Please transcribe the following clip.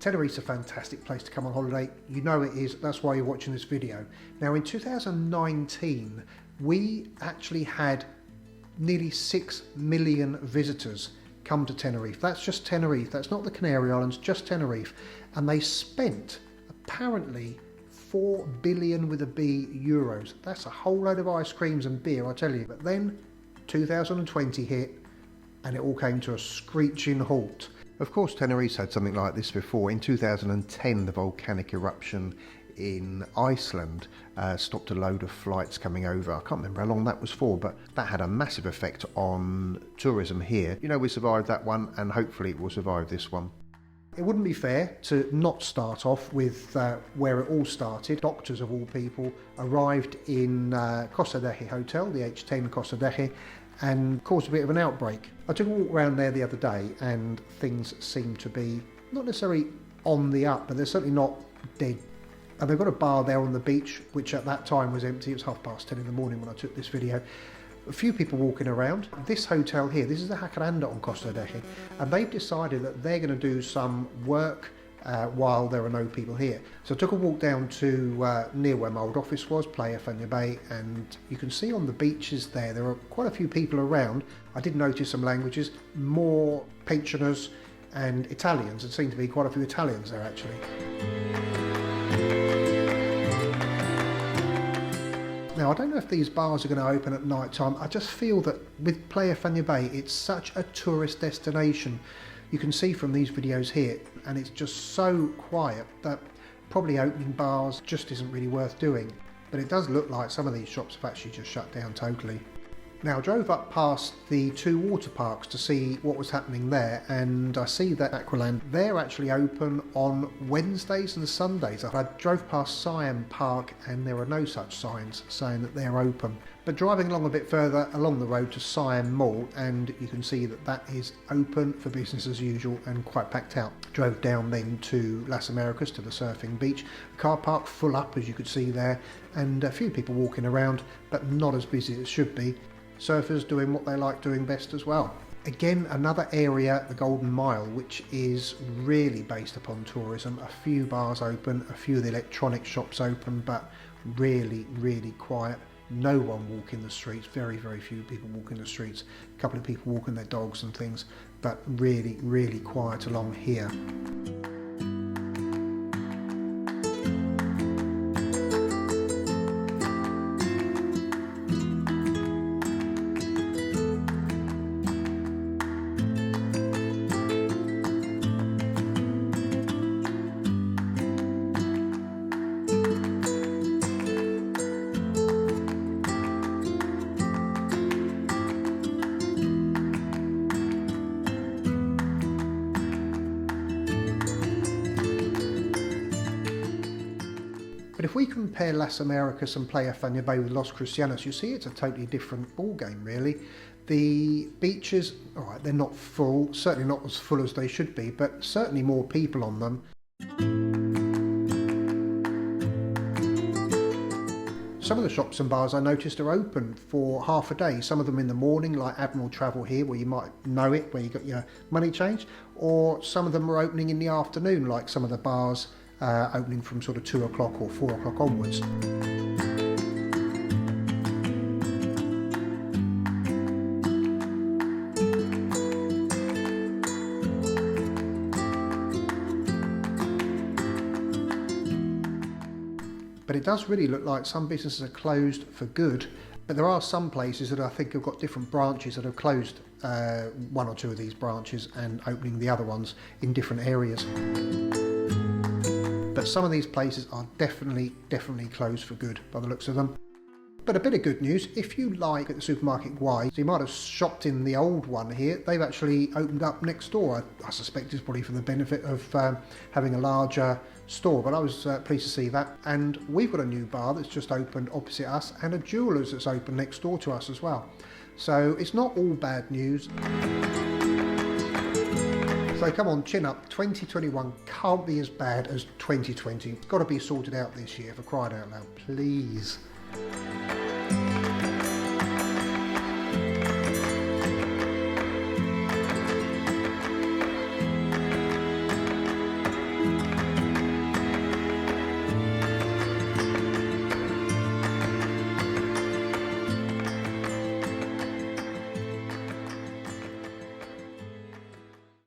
Tenerife's a fantastic place to come on holiday. You know it is, that's why you're watching this video. Now in 2019, we actually had nearly 6 million visitors come to Tenerife. That's just Tenerife, that's not the Canary Islands, just Tenerife. And they spent, apparently, 4 billion with a B euros. That's a whole load of ice creams and beer, I tell you. But then 2020 hit and it all came to a screeching halt. Of course, Tenerife's had something like this before. In 2010, the volcanic eruption in Iceland stopped a load of flights coming over. I can't remember how long that was for, but that had a massive effect on tourism here. You know, we survived that one, and hopefully it will survive this one. It wouldn't be fair to not start off with where it all started. Doctors of all people arrived in Costa Deje Hotel, the H10 Costa Deje, and caused a bit of an outbreak. I took a walk around there the other day and things seem to be not necessarily on the up, but they're certainly not dead. And they've got a bar there on the beach, which at that time was empty. It was 10:30 in the morning when I took this video. A few people walking around. This hotel here, this is the Jacaranda on Costa Deje, and they've decided that they're going to do some work while there are no people here. So I took a walk down to near where my old office was, Playa Fania Bay, and you can see on the beaches there are quite a few people around. I did notice some languages, more pensioners and Italians. There seemed to be quite a few Italians there actually. Now, I don't know if these bars are going to open at night time. I just feel that with Playa Fania Bay, it's such a tourist destination. You can see from these videos here, and it's just so quiet that probably opening bars just isn't really worth doing. But it does look like some of these shops have actually just shut down totally. Now, I drove up past the 2 water parks to see what was happening there, and I see that Aqualand, they're actually open on Wednesdays and Sundays. I drove past Siam Park and there are no such signs saying that they're open. But driving along a bit further along the road to Siam Mall, and you can see that that is open for business as usual and quite packed out. Drove down then to Las Americas, to the surfing beach. Car park full up, as you could see there, and a few people walking around, but not as busy as it should be. Surfers doing what they like doing best as well. Again, another area, the Golden Mile, which is really based upon tourism. A few bars open, a few of the electronic shops open, but really, really quiet. No one walking the streets, very, very few people walking the streets. A couple of people walking their dogs and things, but really, really quiet along here. But if we compare Las Americas and Playa Fania Bay with Los Cristianos, you see it's a totally different ball game really. The beaches, all right, they're not full, certainly not as full as they should be, but certainly more people on them. Some of the shops and bars I noticed are open for half a day, some of them in the morning, like Admiral Travel here, where you might know it, where you got your money changed, or some of them are opening in the afternoon, like some of the bars opening from sort of 2 o'clock or 4 o'clock onwards. But it does really look like some businesses are closed for good, but there are some places that I think have got different branches that have closed 1 or 2 of these branches and opening the other ones in different areas. But some of these places are definitely closed for good by the looks of them. But a bit of good news, if you like at the supermarket Guay, so you might have shopped in the old one here, they've actually opened up next door. I suspect it's probably for the benefit of having a larger store, but I was pleased to see that. And we've got a new bar that's just opened opposite us, and a jeweller's that's opened next door to us as well. So it's not all bad news. So come on, chin up, 2021 can't be as bad as 2020. It's got to be sorted out this year, for crying out loud, please.